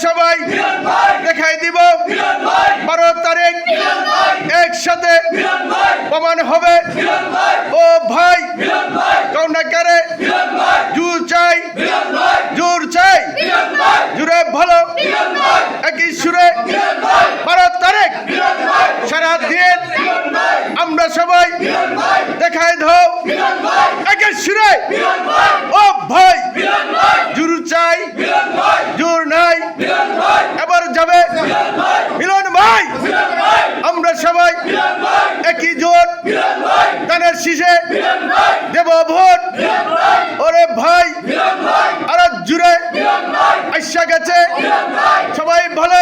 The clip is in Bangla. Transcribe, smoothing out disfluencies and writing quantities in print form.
সবাই দেখাই দিব 12 তারিখ একসাথে প্রমাণ হবে। ও ভাই কৌনাকারে জোর চাই, জোর চাই, জোরে ভালো একই সুরে 12 তারিখ সারা দিন আমরা সবাই দেখাই দাও একই সুরে। ও ভাই জোর চাই, জোর নাই, এবার যাবে মিলন ভাই। আমরা সবাই একই জোর ধানের শীষে দেব ভোট। ওরে ভাই আরো জুড়ে আইসা গেছে সবাই ভালো